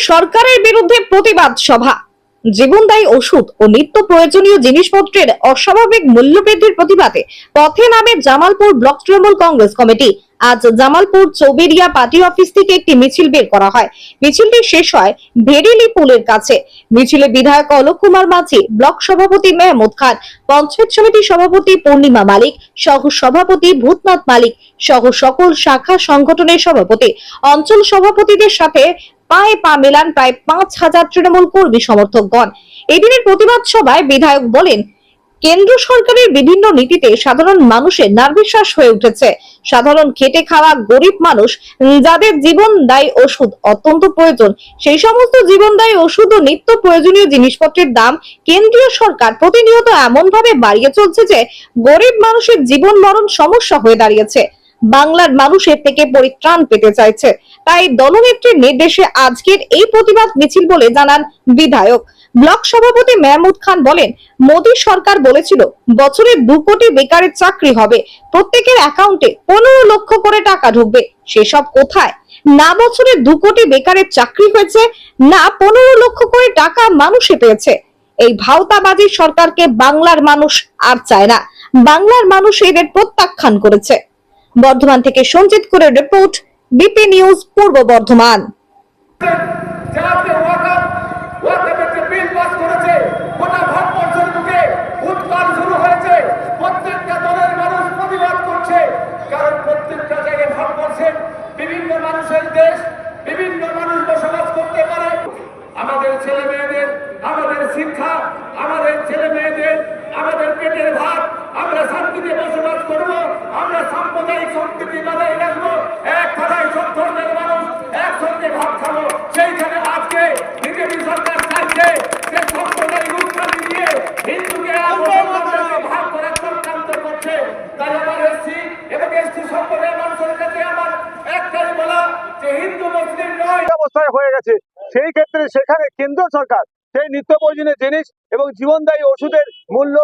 সরকারের বিরুদ্ধে প্রতিবাদ সভা। জীবনদায়ী ওষুধ ও নিত্য প্রয়োজনীয় জিনিসপত্রের অস্বাভাবিক মূল্য বৃদ্ধির প্রতিবাদে পথে নামে জামালপুর ব্লক তৃণমূল কংগ্রেস কমিটি। আজ জামালপুর চৌবেরিয়া পার্টি অফিস থেকে একটি মিছিল বের করা হয়। মিছিলটি শেষ হয় ভেরিলি পুলের কাছে। মিছিলে বিধায়ক অলোক কুমার মাঝি, ব্লক সভাপতি মেহমুদ খান, পঞ্চায়েত সমিতির সভাপতি পূর্ণিমা মালিক, সহ সভাপতি ভূতনাথ মালিক সহ সকল শাখা সংগঠনের সভাপতি, অঞ্চল সভাপতিদের সাথে পায়ে পা মেলান প্রায় 5,000 তৃণমূল কর্মী সমর্থকগণ। এদিনের প্রতিবাদ সভায় বিধায়ক বলেন, কেন্দ্র সরকারের বিভিন্ন নীতিতে সাধারণ মানুষের নার্ভিশ্বাস হয়ে উঠেছে। সাধারণ খেটে খাওয়া গরিব মানুষ যাদের জীবনদায়ী ওষুধ অত্যন্ত প্রয়োজন, সেই সমস্ত জীবনদায়ী ওষুধ ও নিত্য প্রয়োজনীয় জিনিসপত্রের দাম কেন্দ্রীয় সরকার প্রতিনিয়ত এমন ভাবে বাড়িয়ে চলছে যে গরিব মানুষের জীবন মরণ সমস্যা হয়ে দাঁড়িয়েছে। বাংলার মানুষের থেকে পরিত্রাণ পেতে চাইছে, তাই দলনেত্রীর নির্দেশে আজকের এই প্রতিবাদ মিছিল বলে জানান বিধায়ক। ব্লক সভাপতি মেহমুদ খান বলেন, মোদী সরকার বলেছিল বছরে 2 কোটি বেকারের চাকরি হবে, প্রত্যেকের অ্যাকাউন্টে 15 লক্ষ করে টাকা ঢুকবে। সেসব কোথায়? না বছরে 2 কোটি বেকারের চাকরি হয়েছে, না 15 লক্ষ করে টাকা মানুষে পেয়েছে। এই ভাওতাবাজি সরকারকে বাংলার মানুষ আর চায় না। বাংলার মানুষ এদের প্রত্যাখ্যান করেছে। বর্ধমান থেকে সঞ্জিত করে রিপোর্ট, বিপি নিউজ পূর্ব বর্ধমান। বিভিন্ন মানুষের দেশ, বিভিন্ন মানুষ বসবাস করতে পারে। আমাদের ছেলে মেয়েদের, আমাদের শিক্ষা, আমাদের ছেলে মেয়েদের, আমাদের পেটের ভাত, আমরা শান্তিতে বসবাস করব, আমরা সাম্প্রদায়িক সম্প্রীতি বজায় রাখবো, এক থালায় সব ধর্মের মানুষ একসঙ্গে ভাত খাবো। সেইখানে আজকে বিজেপি সরকার চাইছে যে সাম্প্রদায়িক উৎপাদি দিয়ে হিন্দুকে ভাগ করার চক্রান্ত করছে। তাই আমার এসসি এবং এসটি সম্প্রদায়ের মানুষের কাছে আমার একটাই বলা যে হিন্দু মুসলিম নয় অবস্থায় হয়ে গেছে। সেই ক্ষেত্রে সেখানে কেন্দ্র সরকার সেই নিত্য প্রয়োজনীয় জিনিস এবং জীবনদায়ী ওষুধের মূল্য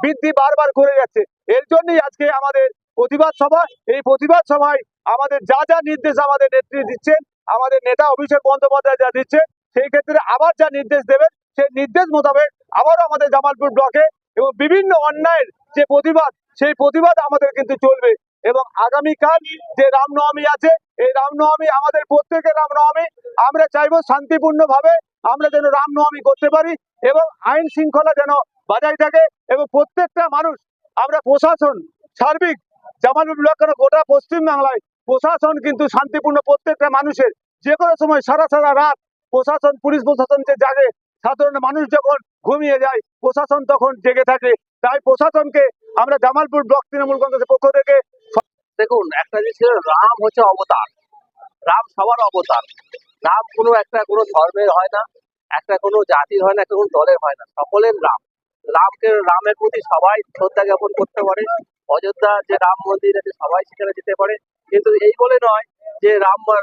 বৃদ্ধি বারবার করে যাচ্ছে। এর জন্যই আজকে আমাদের প্রতিবাদ সভা। এই প্রতিবাদ সভায় আমাদের যা যা নির্দেশ আমাদের নেত্রী দিচ্ছেন, আমাদের নেতা অভিষেক বন্দ্যোপাধ্যায় যা দিচ্ছেন, সেই ক্ষেত্রে আবার যা নির্দেশ দেবেন সেই নির্দেশ মোতাবেক আবারও আমাদের জামালপুর ব্লকে এবং বিভিন্ন অন্যায়ের যে প্রতিবাদ, সেই প্রতিবাদ আমাদের কিন্তু চলবে। এবং আগামীকাল যে রামনবমী আছে, এই রামনবমী আমাদের প্রত্যেকের রামনবমী। আমরা চাইবো শান্তিপূর্ণ ভাবে আমরা যেন রামনবমী করতে পারি এবং আইন শৃঙ্খলা যেন বজায় থাকে এবং প্রত্যেকটা মানুষ, আমরা প্রশাসন সার্বিক জামালপুর ব্লক কেন গোটা পশ্চিম বাংলায় প্রশাসন কিন্তু শান্তিপূর্ণ। প্রত্যেকটা মানুষের যে কোনো সময় সারা সারা রাত প্রশাসন, পুলিশ প্রশাসন যে জাগে, সাধারণ মানুষ যখন ঘুমিয়ে যায় প্রশাসন তখন জেগে থাকে। তাই প্রশাসনকে আমরা জামালপুর ব্লক তৃণমূল কংগ্রেসের পক্ষ থেকে, দেখুন, একটা জিনিস রাম হচ্ছে অবতার, রাম সবার অবতার। রাম কোনো ধর্মের হয় না, একটা কোনো জাতির হয় না, একটা কোনো দলের হয় না, সকলের রাম। রামের প্রতি সবাই শ্রদ্ধা জ্ঞাপন করতে পারে। অযোধ্যা যে রাম মন্দির আছে সবাই সেখানে যেতে পারে, কিন্তু এই বলে নয় যে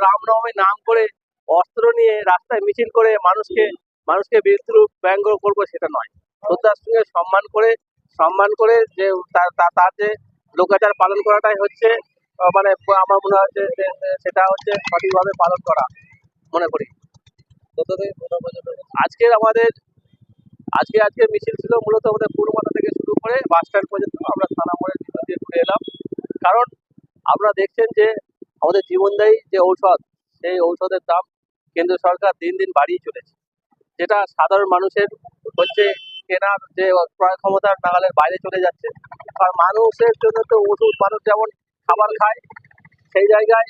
রামনবমীর নাম করে অস্ত্র নিয়ে রাস্তায় মিছিল করে মানুষকে বিদ্রুপ ব্যঙ্গ করবো, সেটা নয়। শ্রদ্ধার সঙ্গে সম্মান করে যে তার যে লোকাচার পালন করাটাই হচ্ছে মানে আমার মনে হয় যে সেটা হচ্ছে সঠিকভাবে পালন করা মনে করি। আজকে মিছিল ছিল মূলত আমাদের পুরমাথা থেকে শুরু করে বাস স্ট্যান্ড পর্যন্ত। আমরা থানা মোড়ের ভিতর দিয়ে ঘুরে এলাম, কারণ আপনারা দেখছেন যে আমাদের জীবনদায়ী যে ঔষধ, সেই ঔষধের দাম কেন্দ্র সরকার দিন দিন বাড়িয়ে চলেছে, যেটা সাধারণ মানুষের হচ্ছে কেনার যে ক্রয় ক্ষমতার নাগালের বাইরে চলে যাচ্ছে। আর মানুষের জন্য তো ওষুধ, মানুষ যেমন খাবার খায় সেই জায়গায়